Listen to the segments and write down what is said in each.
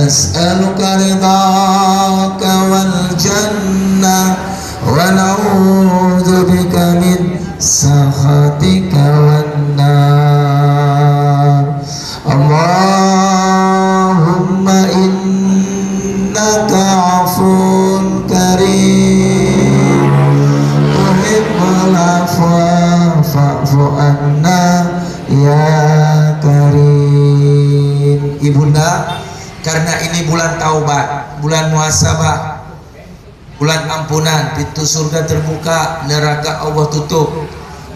nas'aluka ridhaka wal jannah wa na'udzubika min sakhatika wan nar. Allahumma innaka afun karim tuhibbul afwa fa'fu anna ya karim. Ibunda, karena ini bulan taubat, bulan muhasabah, bulan ampunan, pintu surga terbuka, neraka Allah tutup.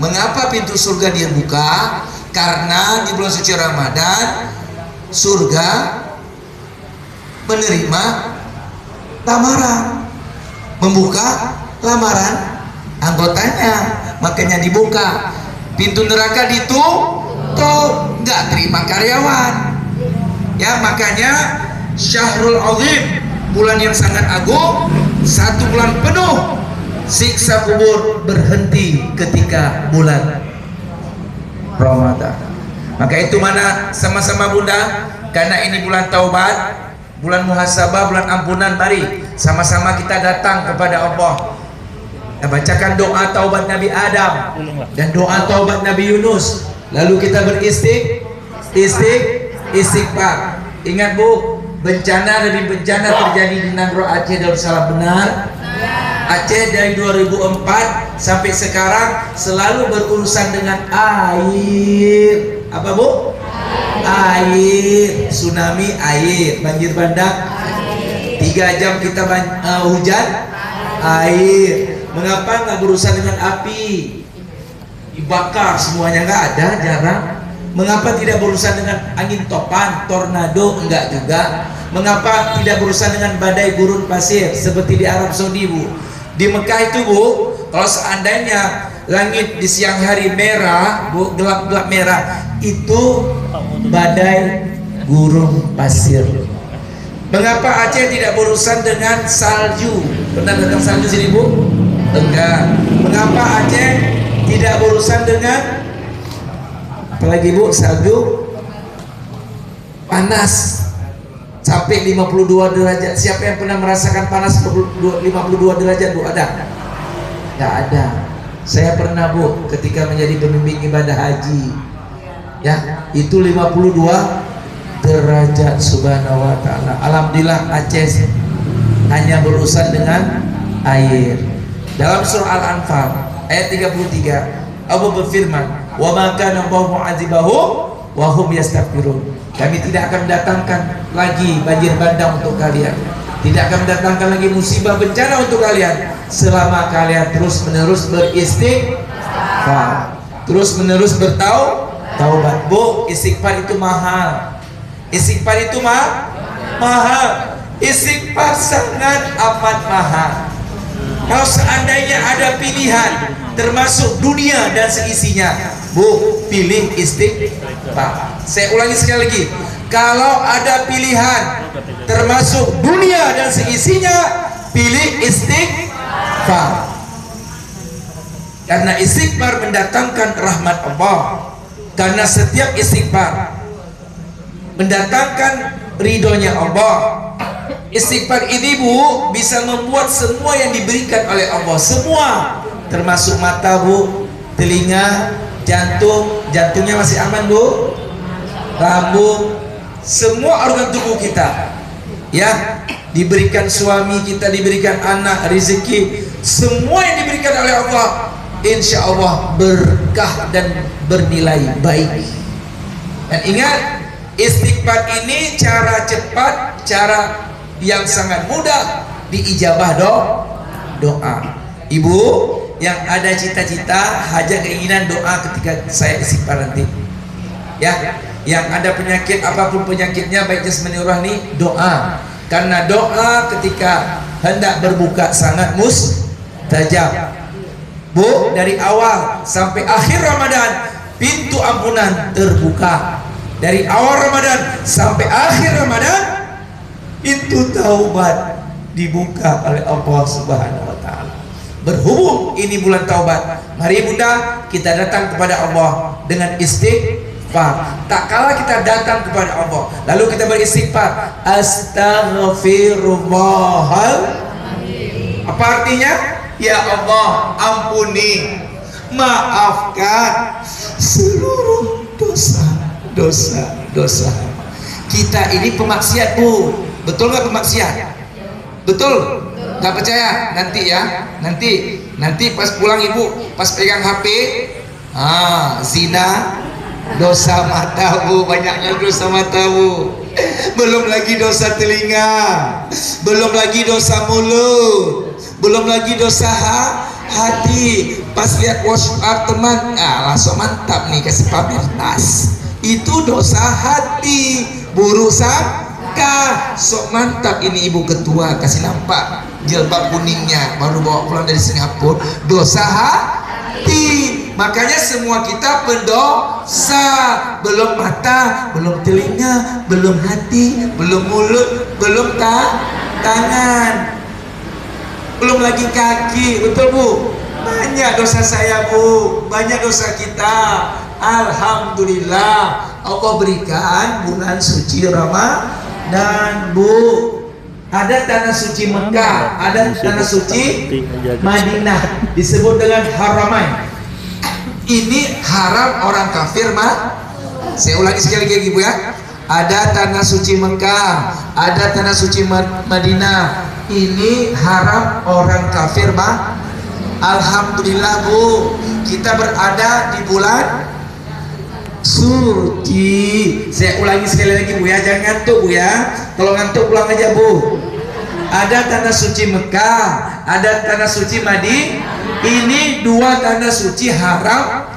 Mengapa pintu surga dibuka? Karena di bulan suci Ramadan surga menerima lamaran, membuka lamaran anggotanya, makanya dibuka. Pintu neraka ditutup, nggak terima karyawan. Ya, makanya Syahrul Azim, bulan yang sangat agung, 1 bulan penuh siksa kubur berhenti ketika bulan Ramadan. Maka itu mana sama-sama bunda, karena ini bulan taubat, bulan muhasabah, bulan ampunan, mari sama-sama kita datang kepada Allah. Kita bacakan doa taubat Nabi Adam dan doa taubat Nabi Yunus, lalu kita istighfar. Ingat bu, bencana demi bencana terjadi di Nangro Aceh Darussalam, benar? Aceh dari 2004 sampai sekarang selalu berurusan dengan air. Apa bu? Air. Tsunami air, banjir bandang 3 jam kita hujan air. Mengapa nggak berurusan dengan api? Dibakar semuanya, nggak ada, jarang. Mengapa tidak berurusan dengan angin topan, tornado? Enggak juga. Mengapa tidak berurusan dengan badai gurun pasir seperti di Arab Saudi bu? Di Mekah itu bu, kalau seandainya langit di siang hari merah bu, gelap-gelap merah, itu badai gurun pasir. Mengapa Aceh tidak berurusan dengan salju? Pernah datang salju sini bu? Enggak. Mengapa Aceh tidak berurusan dengan apalagi bu, salju panas sampai 52 derajat. Siapa yang pernah merasakan panas 52 derajat bu? Ada? Nggak ada. Saya pernah bu, ketika menjadi pembimbing ibadah haji, ya itu 52 derajat. Subhanahu wa ta'ala. Alhamdulillah Aceh hanya berurusan dengan air. Dalam surah Al-Anfal ayat 33 Allah berfirman, wa ma kana Allahu mu'adzibahum wa hum yastaghfirun. Kami tidak akan mendatangkan lagi banjir bandang untuk kalian, tidak akan mendatangkan lagi musibah bencana untuk kalian selama kalian terus menerus beristighfar, terus menerus bertaubat. Bu, istighfar itu mahal. Istighfar itu mahal. Istighfar sangat amat mahal. Kalau seandainya ada pilihan termasuk dunia dan seisinya, bu, pilih istighfar. Saya ulangi sekali lagi, kalau ada pilihan termasuk dunia dan seisinya, pilih istighfar. Karena istighfar mendatangkan rahmat Allah. Karena setiap istighfar mendatangkan ridhonya Allah. Istighfar ini bu bisa membuat semua yang diberikan oleh Allah, semua, termasuk mata bu, telinga, jantung, jantungnya masih aman bu, lambung, semua organ tubuh kita, ya, diberikan suami kita, diberikan anak, rezeki, semua yang diberikan oleh Allah, insya Allah berkah dan bernilai baik. Dan ingat, istighfar ini cara cepat, cara yang sangat mudah diijabah doa. Ibu yang ada cita-cita, hajat, keinginan, doa ketika saya istighfar nanti, ya, yang ada penyakit apapun penyakitnya, baik jasmani rohani, doa. Karena doa ketika hendak berbuka sangat mustajab. Bu, dari awal sampai akhir Ramadan pintu ampunan terbuka. Dari awal Ramadan sampai akhir Ramadan pintu taubat dibuka oleh Allah Subhanahu wa ta'ala. Berhubung ini bulan taubat, mari bunda kita datang kepada Allah dengan istighfar. istighfar. Tak kala kita datang kepada Allah, lalu kita beristighfar, astaghfirullahaladzim. Apa artinya? Ya Allah, ampuni, maafkan seluruh dosa. Kita ini pemaksiat, Bu. Betul nggak pemaksiat? Betul? Nggak percaya? Nanti ya, nanti pas pulang ibu, pas pegang HP, zina, dosa mata, Bu. Banyaknya dosa mata, Bu. Belum lagi dosa telinga, belum lagi dosa mulut, belum lagi dosa hati. Pas lihat WhatsApp teman, langsung mantap nih, kasih pamer tas. Itu dosa hati, buruk sangka. Sok mantap ini ibu ketua, kasih nampak jilbab kuningnya, baru bawa pulang dari Singapura. Dosa hati. Makanya semua kita pendosa. Belum mata, belum telinga, belum hati, belum mulut, belum tangan, belum lagi kaki. Betul, Bu? Banyak dosa saya, Bu. Banyak dosa kita. Alhamdulillah Allah berikan bulan suci Ramadan, Bu. Ada tanah suci Mekah, ada tanah suci Madinah, disebut dengan Haramain. Ini haram orang kafir, Saya ulangi sekali lagi, Bu ya. Ada tanah suci Mekah, ada tanah suci Madinah. Ini haram orang kafir, Alhamdulillah, Bu, kita berada di bulan suci. Saya ulangi sekali lagi, Bu ya, jangan ngantuk, Bu ya. Kalau ngantuk pulang aja, Bu. Ada tanah suci Mekah, ada tanah suci Madinah. Ini dua tanah suci haram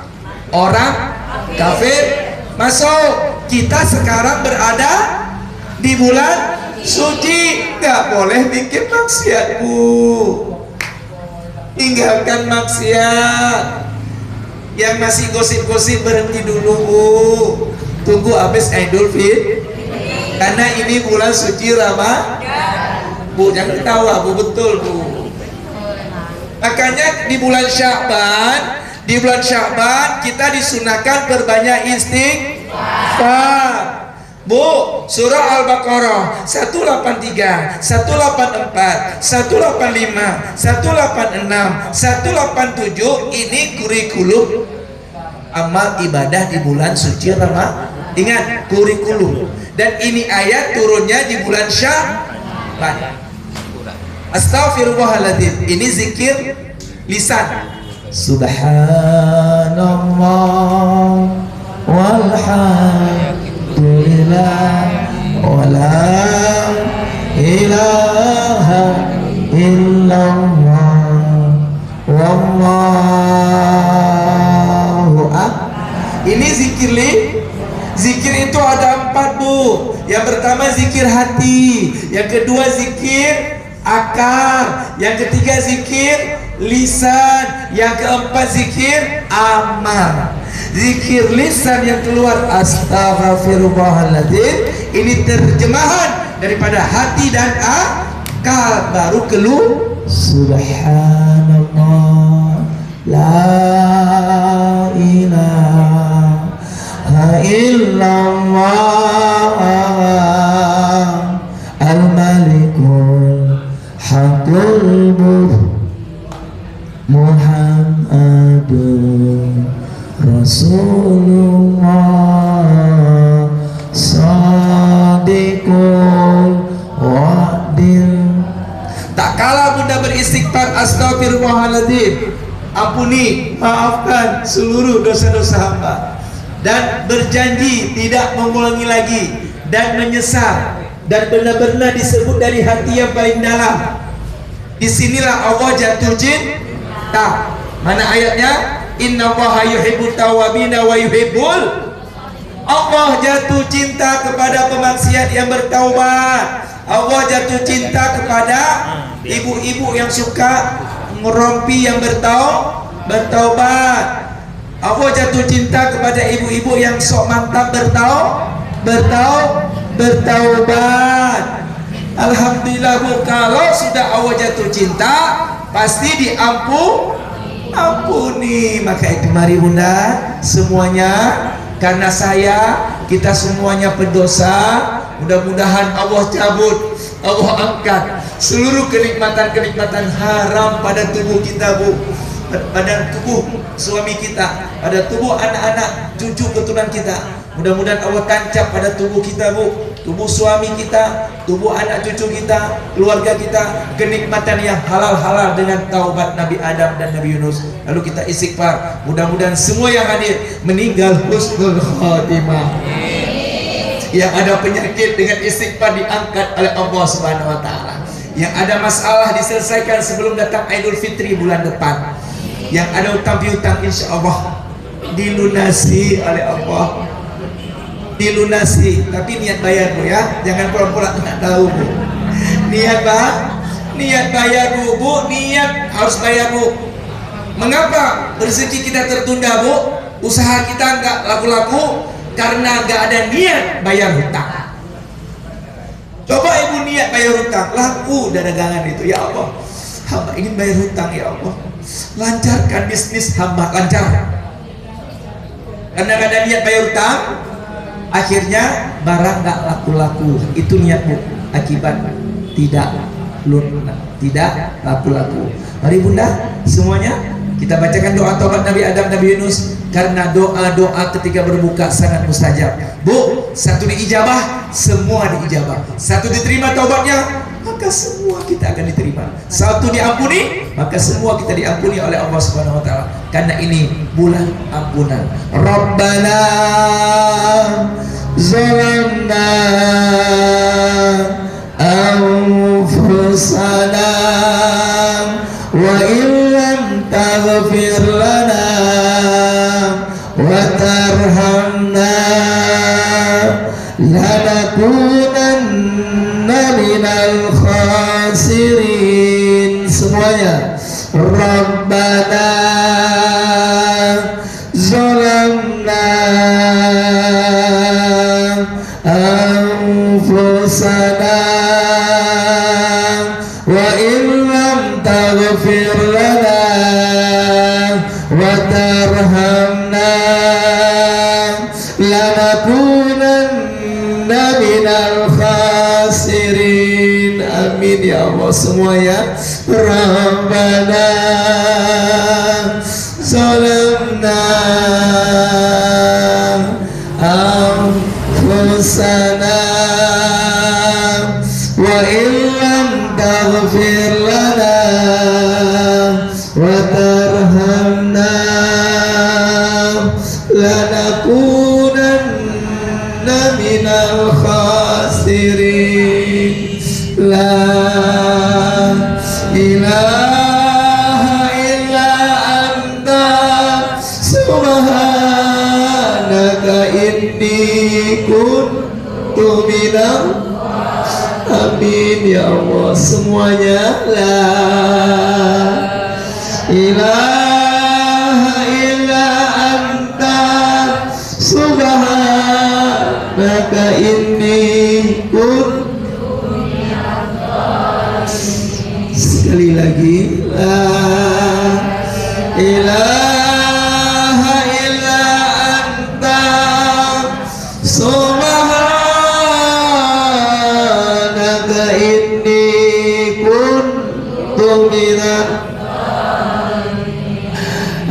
orang kafir masuk. Kita sekarang berada di bulan suci, nggak boleh bikin maksiat, Bu. Tinggalkan maksiat. Yang masih gosip-gosip berhenti dulu, Bu. Tunggu habis Idul Fitri, karena ini bulan suci Ramadan, Bu. Jangan ketawa, Bu. Betul, Bu. Makanya di bulan Sya'ban kita disunahkan berbanyak istighfar, Bu. Surah Al-Baqarah 183, 184, 185, 186, 187. Ini kurikulum amal ibadah di bulan suci Ramadan. Ingat, kurikulum. Dan ini ayat turunnya di bulan Sya'ban. Astaghfirullahaladzim. Ini zikir lisan. Subhanallah walhamdulillah wala ilaha illallah wallahu akbar. Ini zikir Zikir itu ada 4, Bu. Yang pertama zikir hati, yang kedua zikir akal, yang ketiga zikir lisan, yang keempat zikir amal. Zikir lisan yang keluar astaghfirullahaladzim, ini terjemahan daripada hati dan akal, baru keluar subhanallah la ilaha illallah al-malikul haqqul Muhammadur Rasulullah Sadiqul Wa'dil. Tak kala Bunda beristighfar astaghfirullahaladzim, ampuni, maafkan seluruh dosa-dosa hamba, dan berjanji tidak mengulangi lagi, dan menyesal, dan benar-benar disebut dari hati yang paling dalam. Disinilah Allah jatuh cinta. Mana ayatnya? Innallaha yuhibbut tawwabina wa yuhibbul. Allah jatuh cinta kepada pemaksiat yang bertaubat. Allah jatuh cinta kepada ibu-ibu yang suka ngerompi yang bertaubat. Allah jatuh cinta kepada ibu-ibu yang sok mantap bertaubat. Alhamdulillah, Bu. Kalau sudah Allah jatuh cinta, pasti diampuni. Maka itu mari Bunda semuanya, karena kita semuanya pendosa. Mudah-mudahan Allah cabut, Allah angkat seluruh kenikmatan-kenikmatan haram pada tubuh kita, Bu, pada tubuh suami kita, pada tubuh anak-anak, cucu keturunan kita. Mudah-mudahan Allah tancap pada tubuh kita, Bu, tubuh suami kita, tubuh anak cucu kita, keluarga kita, kenikmatan yang halal-halal dengan taubat Nabi Adam dan Nabi Yunus. Lalu kita istighfar. Mudah-mudahan semua yang hadir meninggal husnul khotimah. Yang ada penyakit dengan istighfar diangkat oleh Allah Subhanahu wa taala. Yang ada masalah diselesaikan sebelum datang Idul Fitri bulan depan. Yang ada utang piutang insya Allah dilunasi oleh Allah. Dilunasi, tapi niat bayar, Bu, ya. Jangan pura-pura nggak tahu, Bu. Niat bayar, Bu, niat harus bayar, Bu. Mengapa rezeki kita tertunda, Bu? Usaha kita nggak laku-laku karena nggak ada niat bayar hutang. Coba Ibu niat bayar hutang, laku dagangan itu. Ya Allah, hamba ingin bayar hutang, ya Allah, lancarkan bisnis hamba, lancar. Karena nggak ada niat bayar hutang, akhirnya barang nggak laku-laku. Itu niat, Bu, akibat tidak laku-laku. Mari Bunda semuanya kita bacakan doa taubat Nabi Adam, Nabi Yunus, karena doa-doa ketika berbuka sangat mustajab. Bu, satu diijabah, semua diijabah. Satu diterima taubatnya, maka semua kita akan diterima. Satu diampuni, maka semua kita diampuni oleh Allah Subhanahu wa taala. Karena ini bulan ampunan. Rabbana zalamna anfusana wa illam taghfir lana wa tarhamna lanakunanna minal khasirin. Semuanya. Rabbana zalamna anfusana wa illam taghfir lana wa tarhamna lanakunanna minal khasirin. Amin ya Allah semuanya. Rabbana zalamna anfusana wa illam taghfir lana wa tarhamna lanakunanna minal khasirin. La ilaha illa anta subhanaka inni kuntu minal. Amin ya Allah semuanya. La ilaha illa anta subhanaka inni kuntu. Sekali lagi. La ilaha illa anta subhanaka inni kuntu minal.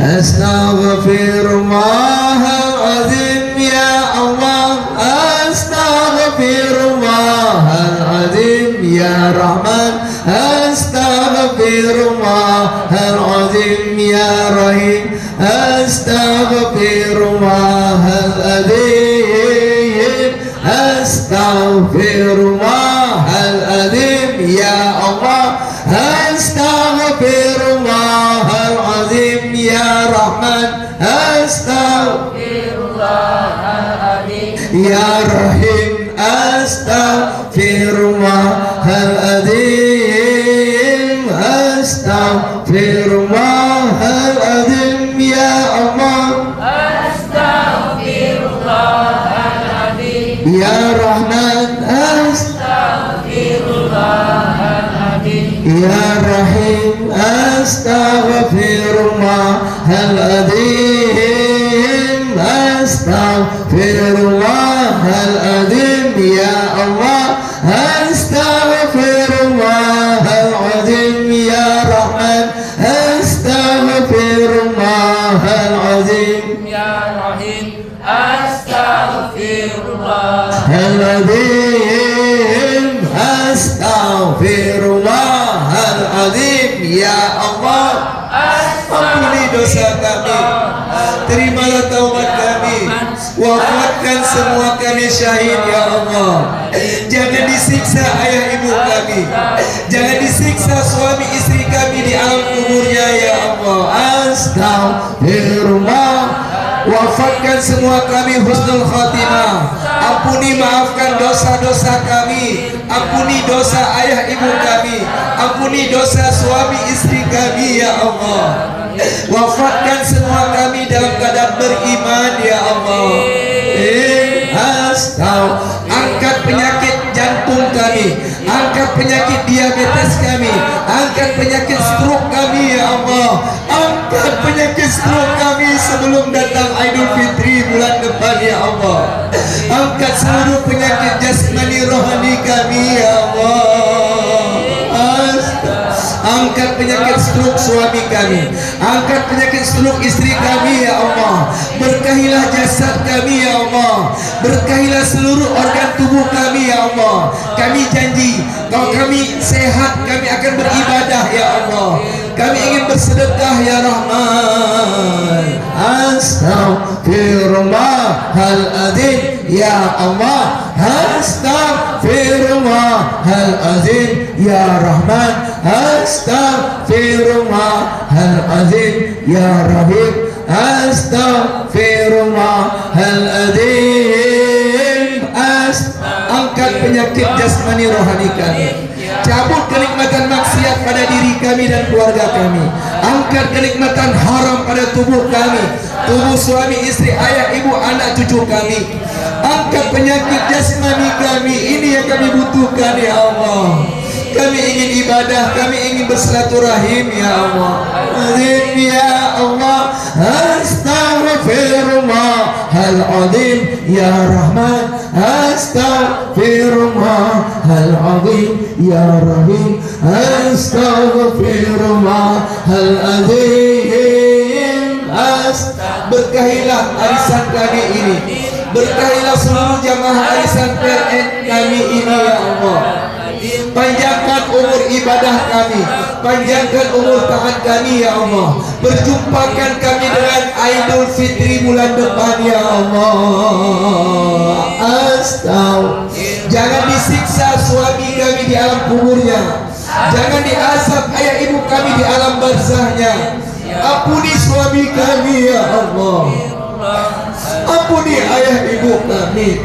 Astaghfirullahaladzim ya Allah, astaghfirullahaladzim ya Rahman, astaghfirullahaladzim ya Rahim, astaghfirullahaladzim, astaghfirullahaladzim ya Allah, astaghfirullahaladzim ya Rahman, astaghfirullahaladzim ya Rahim, astaghfirullahaladzim, astaghfirullahaladzim ya Allah, astaghfirullahaladzim ya Rahman, astaghfirullahaladzim ya Rahim, astaghfirullahaladzim, astaghfirullahaladzim Astaghfirullahaladzim ya Rahman. Astaghfirullahaladzim ya Rahim. Astaghfirullahaladzim. Astaghfirullahaladzim ya Allah. Ampuni dosa kami, terimalah taubat kami, wafatkan semua kami syahid ya Allah. Jangan disiksa ayah ibu kami, jangan disiksa suami istri kami di alam kuburnya ya Allah. Astaghfirullah. Wafatkan semua kami husnul khatimah. Ampuni, maafkan dosa-dosa kami. Ampuni dosa ayah ibu kami. Ampuni dosa suami istri kami ya Allah. Wafatkan semua kami dalam keadaan beriman ya Allah. Angkat penyakit jantung kami, angkat penyakit diabetes kami, angkat penyakit stroke kami ya Allah. Angkat penyakit stroke kami sebelum datang Idul Fitri bulan depan ya Allah. Angkat seluruh penyakit jasmani rohani kami ya Allah. Angkat penyakit stroke suami kami, angkat penyakit stroke istri kami ya Allah. Berkahilah jasad kami ya Allah, berkahilah seluruh organ tubuh kami ya Allah. Kami janji kalau kami sehat kami akan beribadah ya Allah. Kami ingin bersedekah ya Rahman. Astaghfirullahaladzim ya Allah. Astaghfirullahaladzim ya Rahman. Astaghfirullahaladzim ya Rahim. Astaghfirullahaladzim. Angkat penyakit jasmani rohani kami, cabut kenikmatan maksiat pada diri kami dan keluarga kami. Angkat kenikmatan haram pada tubuh kami, tubuh suami istri, ayah ibu, anak cucu kami. Angkat penyakit jasmani kami, ini yang kami butuhkan ya Allah. Kami ingin ibadah, kami ingin bersilaturahim ya Allah. Ya Allah. Astaghfirullahaladzim ya Rahman. Astaghfirullahaladzim ya Rahim. Astaghfirullahaladzim. Berkahilah arisan kami ini, berkahilah seluruh jamaah arisan PRN kami ini ya Allah. Panjangkan umur ibadah kami, panjangkan umur taat kami ya Allah. Berjumpakan kami dengan Idul Fitri bulan depan ya Allah. Jangan disiksa suami kami di alam kuburnya, jangan diazab ayah ibu kami di alam barzahnya. Ampuni suami kami ya Allah, ampuni ayah ibu kami.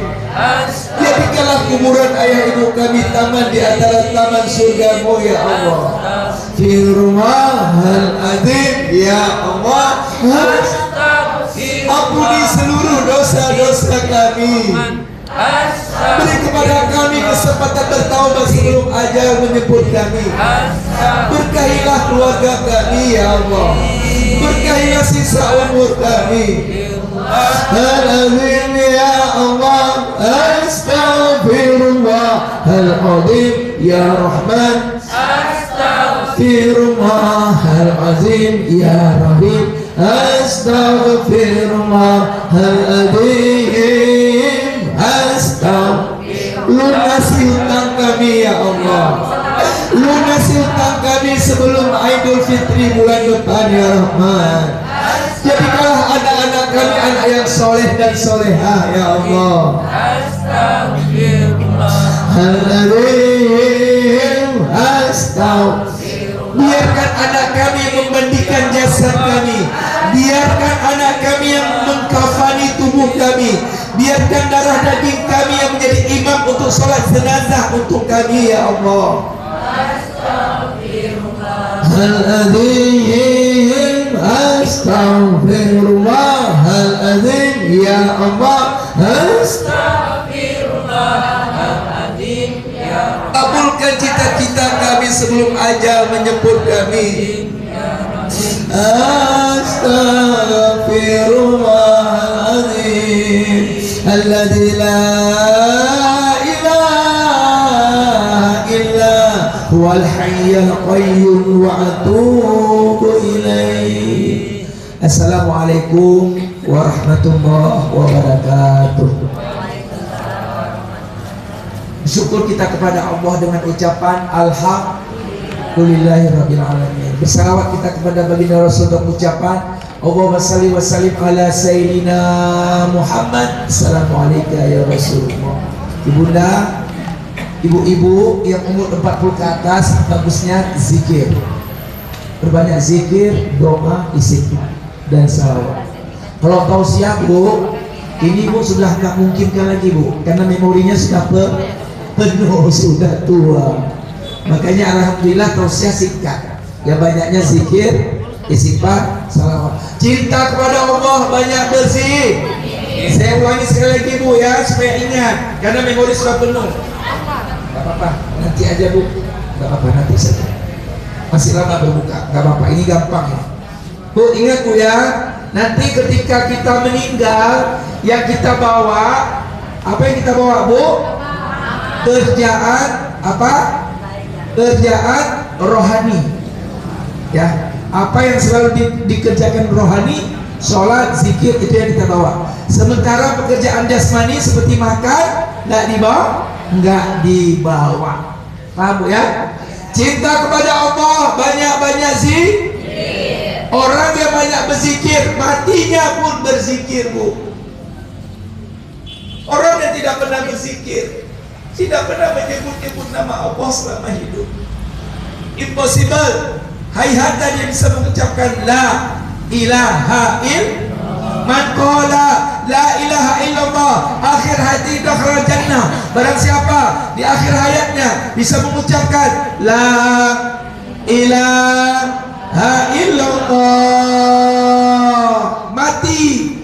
Jadikanlah kuburan ayah ibu kami taman di antara taman surgamu ya Allah. Astaghfirullahaladzim ya Allah. Ampuni seluruh dosa-dosa kami. Beri kepada kami kesempatan bertaubat sebelum ajal menjemput kami. Berkahilah keluarga kami ya Allah, berkahilah sisa umur kami. Astaghfirullah ya Allah. Astaghfirullahaladzim ya Rahman. Astaghfirullahaladzim ya Rahim. Astaghfirullahaladzim. Lunasi hutang kami ya Allah, lunasi hutang kami sebelum Idul Fitri bulan depan ya Rahman. Jadikanlah anak-anak kami anak yang soleh dan solehah ya Allah. Biarkan anak kami memandikan jasad kami, biarkan anak kami yang mengkafani tubuh kami, biarkan darah daging kami yang menjadi imam untuk sholat jenazah untuk kami ya Allah. Astaghfirullahaladzim ya Allah. Astaghfirullahaladzim ya Allah. Kabulkan cita-cita kami sebelum ajal menjemput kami. Astaghfirullahaladzim alladzi la ilaha huwal hayyul qayyum wa atubu ilaih. Assalamualaikum warahmatullahi wabarakatuh. Syukur kita kepada Allah dengan ucapan alhamdulillahirabbil alamin. Bersalawat kita kepada baginda Rasul dengan ucapan Allahumma salli wa sallim ala sayyidina Muhammad. Assalamualaikum ya Rasulullah. Ibunda, ibu-ibu yang umur 40 ke atas, bagusnya zikir. Berbanyak zikir, doa, istighfar dan salawat. Kalau tausiah Bu, ini Bu sudah nggak mungkinkan lagi Bu, karena memorinya sudah penuh, sudah tua. Makanya alhamdulillah tausiah singkat. Ya banyaknya zikir, istighfar, salawat. Cinta kepada Allah banyak bersih. Saya ulangi sekali lagi Bu ya, supaya ingat, karena memori sudah penuh. Gak apa-apa, nanti aja Bu. Gak apa-apa, nanti saja. Masih lama berbuka, gak apa-apa, ini gampang ya. Bu ingat Bu ya, nanti ketika kita meninggal, yang kita bawa, apa yang kita bawa Bu? Kerjaan apa? Kerjaan rohani. Ya, apa yang selalu dikerjakan rohani, sholat, zikir, itu yang kita bawa. Sementara pekerjaan jasmani seperti makan, nggak dibawa, nggak dibawa. Paham Bu ya? Cinta kepada Allah banyak-banyak zikir. Orang yang banyak berzikir, matinya pun berzikir Bu. Orang yang tidak pernah berzikir, tidak pernah menyebut-nyebut nama Allah selama hidup, impossible. Hayhata dia bisa mengucapkan la ilaha illallah. Man qala la ilaha illallah akhir hayati dakhala jannah. Barang siapa di akhir hayatnya bisa mengucapkan la ilaha illallah, mati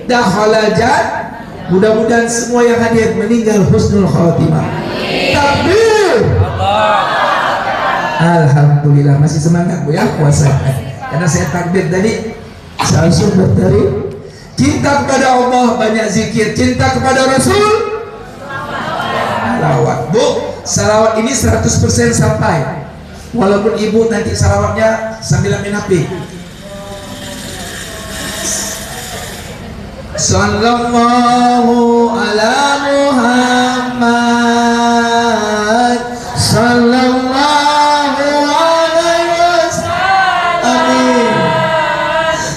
dakhala jannah. Mudah-mudahan semua yang hadir meninggal husnul khatimah. Takbir. Alhamdulillah, masih semangat Bu ya puasa. Karena saya takbir tadi langsung bertari. Cinta kepada Allah banyak zikir, cinta kepada Rasul salawat. Bu, salawat ini 100% sampai. Walaupun ibu nanti salawatnya sambil main HP. Sallallahu ala Muhammad, sallallahu alaihi wasallam, amin.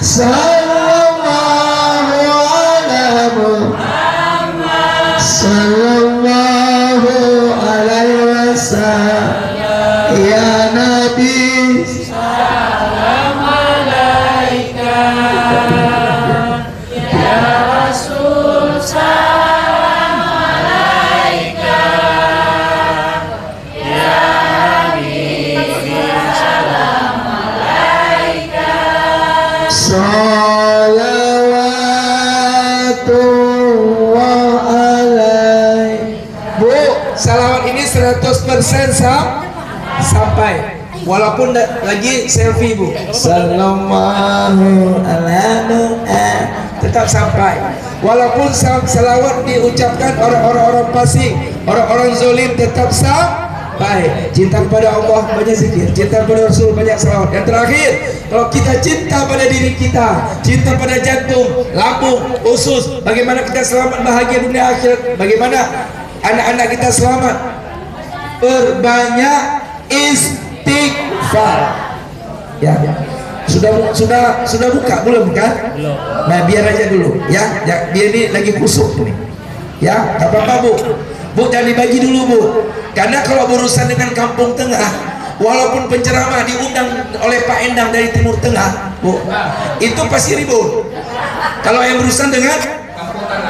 Sallallahu ala Muhammad, sallallahu alaihi wasallam, ya Nabi, salam alaika. Salawat ini 100% sampai. Walaupun lagi selfie Bu. Sallallahu alaihi tetap sampai. Walaupun salawat diucapkan orang-orang fasik, orang-orang zalim, tetap sampai. Cinta kepada Allah banyak zikir, cinta kepada Rasul banyak salawat. Yang terakhir, kalau kita cinta pada diri kita, cinta pada jantung, lambung, usus, bagaimana kita selamat bahagia dunia akhirat, bagaimana anak-anak kita selamat, perbanyak istighfar. Ya, sudah buka belum kan? Belum. Nah biar aja dulu ya, biar ini lagi kusuk nih. Ya, tak apa-apa Bu. Bu jangan dibagi dulu Bu. Karena kalau berurusan dengan Kampung Tengah, walaupun penceramah diundang oleh Pak Endang dari Timur Tengah, Bu, itu pasti ribut. Kalau yang berurusan dengan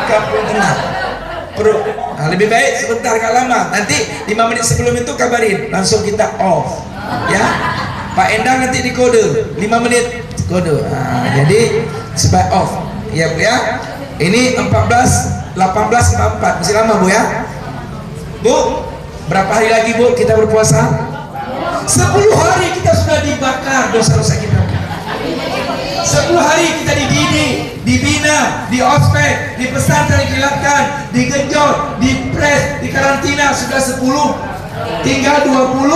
Kampung Tengah, nah, lebih baik sebentar, gak lama. Nanti 5 menit sebelum itu kabarin, langsung kita off. Ya, Pak Endang nanti di kode 5 menit kode. Nah, jadi supaya off. Ya Bu ya. Ini 18:44 masih lama Bu ya. Bu, berapa hari lagi Bu kita berpuasa? 10 hari kita sudah dibakar dosa-dosa kita. 10 hari kita dididik, dibina, di ospek, di pesantren dikilatkan, digenjot, dipres, di karantina sudah 10 Tinggal 20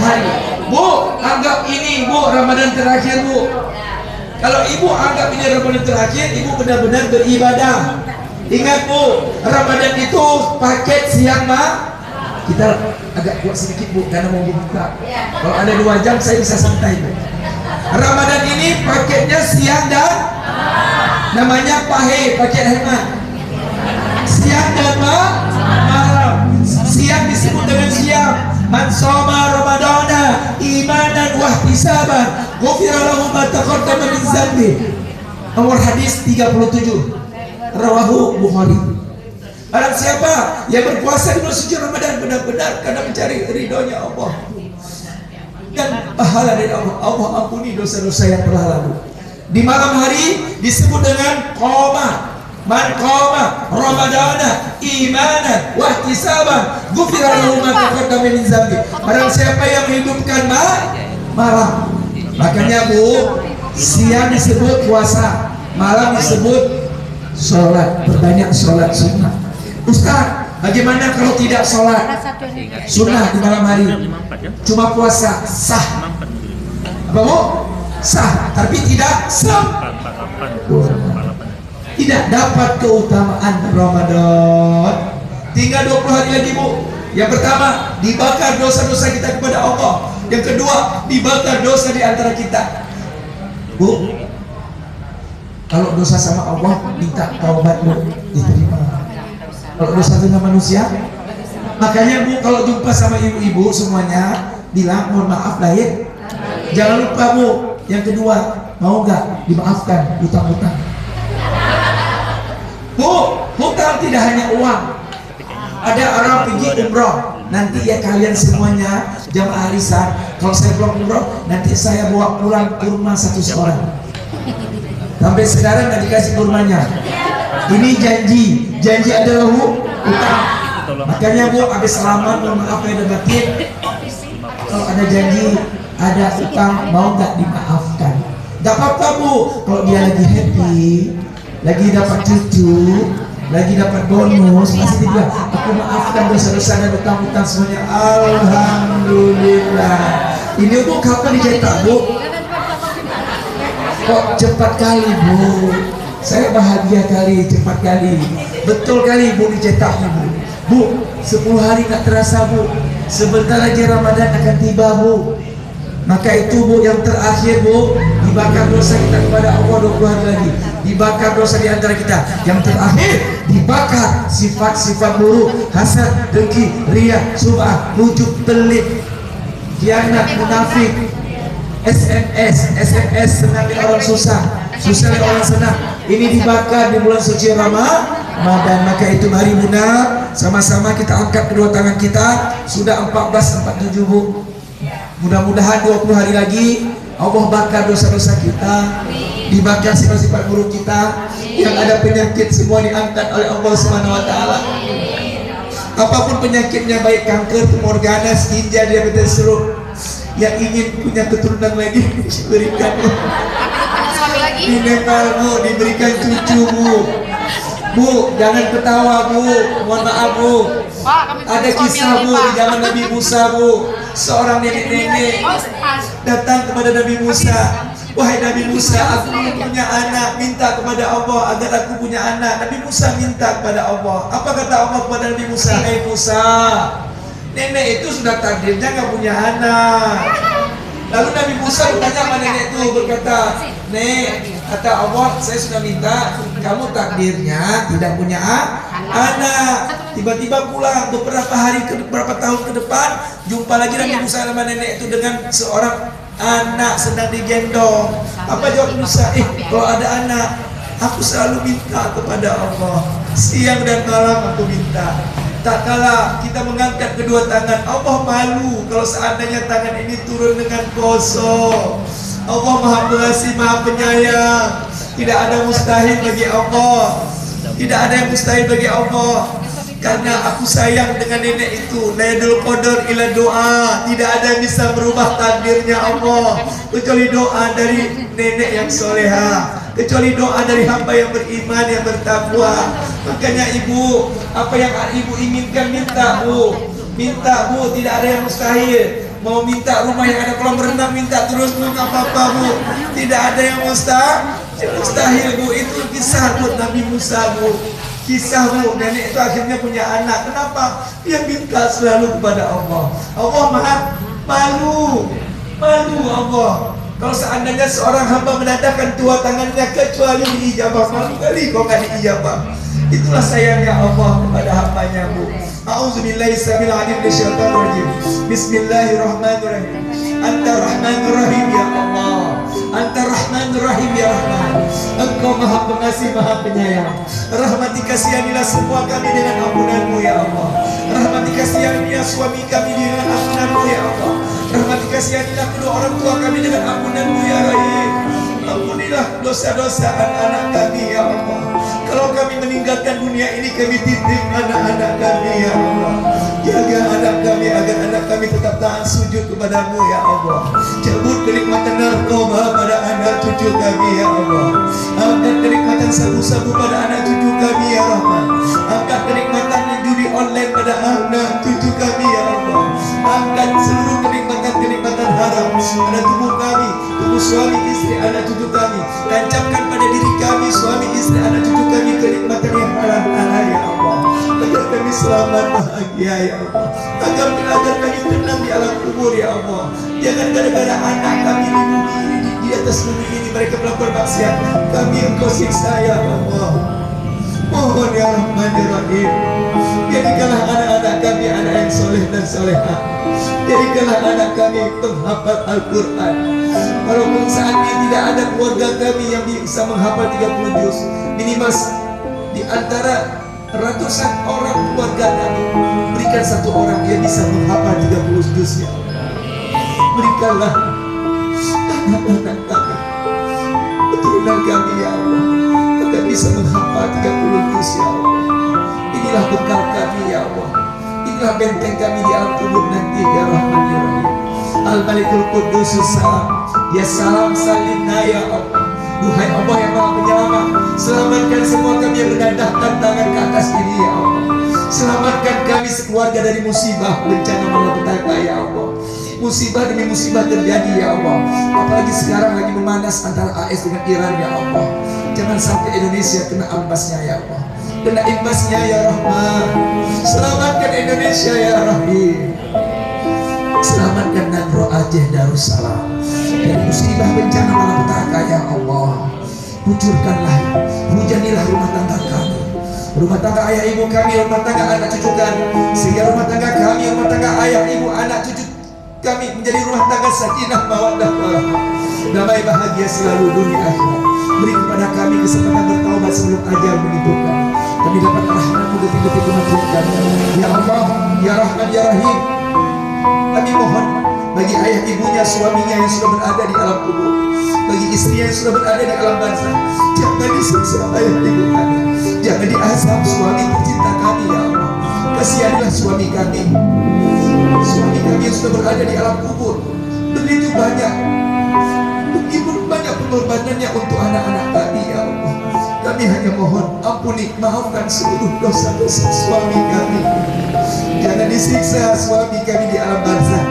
hari. Bu, anggap ini Bu Ramadan terakhir Bu. Kalau ibu anggap ini Ramadan terakhir, ibu benar-benar beribadah. Ingat Bu, Ramadan itu paket siang kita agak kuat sedikit Bu karena mau buka. Kalau ada 2 jam saya bisa santai Bu. Ramadan ini paketnya siang dan namanya pahe, paket hemat. Siang dan malam. Siang disebut dengan siang. Man shoma Ramadana imanan wa ihtisaban ghufira lahu ma taqaddama min dzambi. Nomor hadis 37. Rawahu Bukhari. Barang siapa yang berpuasa di bulan suci Ramadan benar-benar karena mencari ridhonya Allah dan pahala dari Allah, Allah ampuni dosa-dosa yang telah lalu. Di malam hari disebut dengan qoma. Man qoma Ramadana imanan wa ihtisaban ghufira lahu ma taqaddama min dzambi. Barang siapa yang menghidupkan malam. Makanya Bu, siang disebut puasa, malam disebut sholat, perbanyak sholat sunnah. Ustaz, bagaimana kalau tidak sholat sunnah di malam hari? Cuma puasa, sah. Apa Bu? Sah, tapi tidak tidak dapat keutamaan Ramadan. Tinggal 20 hari lagi Bu. Yang pertama, dibakar dosa-dosa kita kepada Allah. Yang kedua, dibakar dosa di antara kita. Bu, kalau dosa sama Allah minta taubat Bu, diterima. Kalau dosa dengan manusia, makanya Bu kalau jumpa sama ibu-ibu semuanya bilang mohon maaf lahir. Jangan lupa Bu, yang kedua, mau nggak dimaafkan hutang-hutang? Bu, hutang tidak hanya uang. Ada orang pergi umroh, nanti ya kalian semuanya jamaah arisan. Kalau saya pulang umroh, nanti saya bawa pulang kurma 100 orang. Sampai sekarang nggak dikasih kurmanya. Ini janji adalah hutang. Makanya Bu, habis selamat, mohon maaf ya batin. Kalau ada janji, ada hutang, mau nggak dimaafkan? Gak apa-apa Bu, kalau dia lagi happy, lagi dapat cucu, lagi dapat bonus, masih dia aku maafkan dosa-dosa dan hutang-hutang semuanya. Alhamdulillah. Ini Bu kapan dicetak Bu? Kok cepat kali Bu? Saya bahagia kali, cepat kali. Betul kali Bu dicetaknya Bu. Bu, 10 hari gak terasa Bu. Sebentar lagi Ramadan akan tiba Bu. Maka itu Bu yang terakhir Bu, dibakar dosa kita kepada Allah 20 hari lagi. Dibakar dosa di antara kita. Yang terakhir dibakar sifat-sifat buruk, hasad, dengki, riya, sum'ah, ujub, pelit, khianat, munafik, SMS senang di orang susah di orang senang. Ini dibakar di bulan suci Ramadan. Maka itu mari Bunda, sama-sama kita angkat kedua tangan kita. Sudah 14:47 Bu. Mudah-mudahan 20 hari lagi Allah bakar dosa-dosa kita, dibakar sifat-sifat buruk kita. Yang ada penyakit semua diangkat oleh Allah Subhanahu wa taala. Apapun penyakitnya, baik kanker, tumor ganas, ginjal, diabetes, stroke, yang ingin punya keturunan lagi diberikan Bu. Dinekal Bu, diberikan cucu Bu. Bu, jangan ketawa Bu, mohon maaf Bu. Ada kisah Bu di zaman Nabi Musa Bu. Seorang nenek-nenek datang kepada Nabi Musa. Wahai Nabi Musa, aku belum punya anak, minta kepada Allah agar aku punya anak. Nabi Musa minta kepada Allah. Apa kata Allah kepada Nabi Musa? Hai Musa, nenek itu sudah takdirnya gak punya anak. Lalu Nabi Musa bertanya sama nenek itu, berkata, Nek, kata Allah, saya sudah minta, kamu takdirnya tidak punya anak. Tiba-tiba pulang beberapa tahun ke depan, jumpa lagi Nabi Musa sama nenek itu dengan seorang anak sedang digendong. Apa jawab Musa? Kalau ada anak, aku selalu minta kepada Allah, siang dan malam aku minta. Tak kala kita mengangkat kedua tangan, Allah malu kalau seandainya tangan ini turun dengan kosong. Allah Maha Pengasih, Maha Penyayang. Tidak ada mustahil bagi Allah. Tidak ada yang mustahil bagi Allah. Karena aku sayang dengan nenek itu. Lailul Qadar ila doa. Tidak ada yang bisa merubah takdirnya Allah kecuali doa dari nenek yang soleha, kecuali doa dari hamba yang beriman, yang bertakwa. Makanya ibu, apa yang ibu inginkan minta Bu. Minta Bu, tidak ada yang mustahil. Mau minta rumah yang ada kolam renang, minta terus Bu, nggak apa-apa Bu. Tidak ada yang mustahil Bu. Itu kisah buat Nabi Musa Bu. Kisah Bu, nenek itu akhirnya punya anak. Kenapa? Dia minta selalu kepada Allah. Allah malu Allah. Kalau seandainya seorang hamba menadahkan dua tangannya kecuali diijabah, malu kali kok nggak diijabah. Itulah sayangnya Allah kepada hambanya Bu. A'udzubillahi samil alim minasyaitonir rajim. Bismillahirrahmanirrahim. Anta Rahmanur Rahim ya Allah. Anta Rahmanur Rahim ya Rahman. Engkau Maha Pengasih, Maha Penyayang. Rahmati kasihanilah semua kami dengan ampunan-Mu ya Allah. Rahmati kasihanilah suami kami dengan ampunan-Mu ya Allah. Rahmati kasihanilah kedua orang tua kami dengan ampunan-Mu ya Rahim. Ampunilah dosa-dosa anak-anak kami ya Allah. Kalau kami meninggalkan dunia ini, kami titip anak-anak kami ya Allah. Jaga anak kami agar anak kami tetap taat sujud kepadamu ya Allah. Cabut kenikmatan narkoba pada anak cucu kami ya Allah. Angkat kenikmatan sabu-sabu pada anak cucu kami ya Rahman. Angkat kenikmatan judi online pada anak cucu kami ya Allah. Angkat seluruh kenikmatan haram pada tubuh kami, tubuh suami istri anak cucu kami. Tancapkan pada diri kami, suami istri anak cucu kami, kenikmatan yang halal ya Allah. Agar kami selamat bahagia ya Allah. Agar kami tenang di alam kubur ya Allah. Jangan gara-gara anak kami di bumi ini, di atas bumi ini mereka melakukan maksiat, kami Engkau siksa ya Allah. Mohon ya Rahman ya Rahim. Jadikanlah anak-anak kami anak yang soleh dan solehah. Jadikanlah anak kami penghafal Al-Quran. Walaupun saat ini tidak ada keluarga kami yang bisa menghafal 30 juz, minimal di antara ratusan orang keluarga kami, berikan satu orang yang bisa menghafal 30 juz ya Allah. Berikanlah anak-anak kami, keturunan kami ya Allah, agar bisa menghafal 30 juz ya Allah. Inilah bekal kami ya Allah. Inilah benteng kami di alam kubur nanti ya Rahman ya Rahim. Al-Malikul Quddus Salam. Ya salam salimna ya Allah. Duhai Allah yang Maha Penyelamat, selamatkan semua kami yang menadahkan tangan ke atas ini ya Allah. Selamatkan kami sekeluarga dari musibah, bencana malapetaka ya Allah. Musibah demi musibah terjadi ya Allah. Apalagi sekarang lagi memanas antara AS dengan Iran ya Allah. Jangan sampai Indonesia kena ambasnya ya Allah. Kena imbasnya ya Rahman. Selamatkan Indonesia ya Rahim. Selamatkan Nagro Aceh Darussalam dari musibah bencana malapetaka ya Allah. Bujurkanlah, hujanilah rumah tangga kami, rumah tangga ayah ibu kami, rumah tangga anak cucu kami, sehingga rumah tangga kami, rumah tangga ayah ibu anak cucu kami menjadi rumah tangga sakinah mawaddah warahmah, damai bahagia selalu dunia akhirat. Beri kepada kami kesempatan bertaubat sebelum ajal menentukan. Kami dapat rahmat-Mu detik-detik kematian kami. Ya Allah, ya Rahman, ya Rahim. Kami mohon bagi ayah ibunya, suaminya yang sudah berada di alam kubur, bagi istrinya yang sudah berada di alam barzakh, jangan disiksa ayah ibu kami, jangan diazab suami tercinta kami ya Allah. Kasihanilah suami kami yang sudah berada di alam kubur. Begitu banyak pengorbanannya untuk anak-anak kami ya Allah. Kami hanya mohon ampuni, maafkan seluruh dosa-dosa suami kami. Jangan disiksa suami kami di alam barzakh.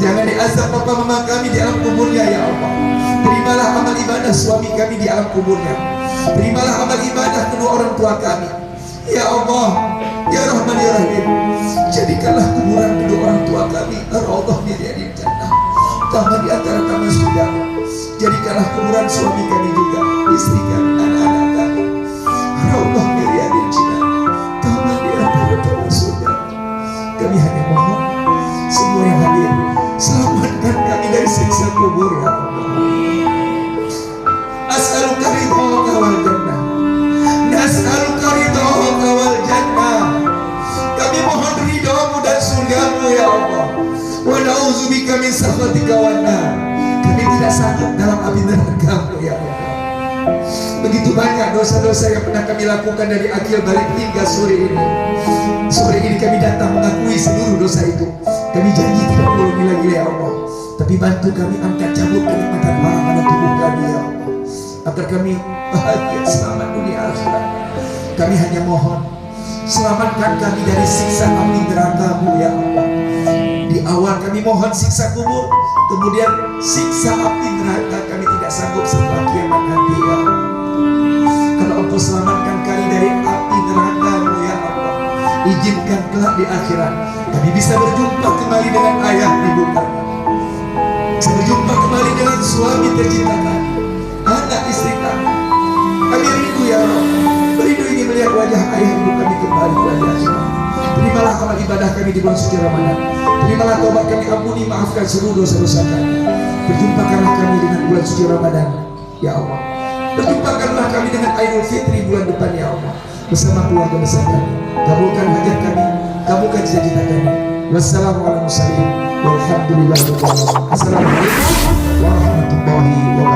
Jangan diazab papa mama kami di alam kuburnya ya Allah. Terimalah amal ibadah suami kami di alam kuburnya. Terimalah amal ibadah kedua orang tua kami. Ya Allah, ya Rahman ya Rahim. Jadikanlah kuburan kedua orang tua kami raudhah min riyadil jannah, taman di antara taman surga. Jadikanlah kuburan suami kami juga, istri kami, anak-anak kami raudhah min riyadil jannah, taman di antara taman surga. Kami hanya mohon semua yang hadir, selamatkan kami dari siksa kubur ya Allah. As'aluka ridhaka wal jannah, nas'aluka ridhaka wal jannah. Kami mohon ridha-Mu dan surga-Mu ya Allah. Wa na'udzubika min sakhatika wan nar. Kami tidak sanggup dalam api neraka-Mu ya Allah. Begitu banyak dosa-dosa yang pernah kami lakukan dari akil balik hingga sore ini. Sore ini kami datang mengakui seluruh dosa itu. Kami janji tidak mengulangi lagi ya Allah. Tapi bantu kami angkat cabut kenikmatan haram pada tubuh kami ya Allah, agar kami bahagia selamat dunia akhirat. Kami hanya mohon Selamatkan kami dari siksa api neraka-Mu ya Allah. Di awal kami mohon siksa kubur, kemudian siksa api neraka kami tidak sanggup setelah kiamat nanti ya Allah. Kalau Engkau selamatkan kami dari api neraka-Mu ya Allah, izinkan kelak di akhirat kami bisa berjumpa kembali dengan ayah ibu kami, bisa berjumpa kembali dengan suami tercinta kami, anak istri kami. Kami rindu ya Allah, rindu ingin melihat wajah ayah ibu kami kembali di akhirat. Terimalah amal ibadah kami di bulan suci Ramadan. Terimalah taubat kami, ampuni, maafkan seluruh dosa-dosa kami. Berjumpakanlah kami dengan bulan suci Ramadan ya Allah. Berjumpakanlah kami dengan Idul Fitri bulan depan ya Allah, bersama keluarga besar kami. Kabulkan hajat kami, kabulkan cita-cita kami. Wassalamualaikum warahmatullahi wabarakatuh. Assalamualaikum warahmatullahi wabarakatuh.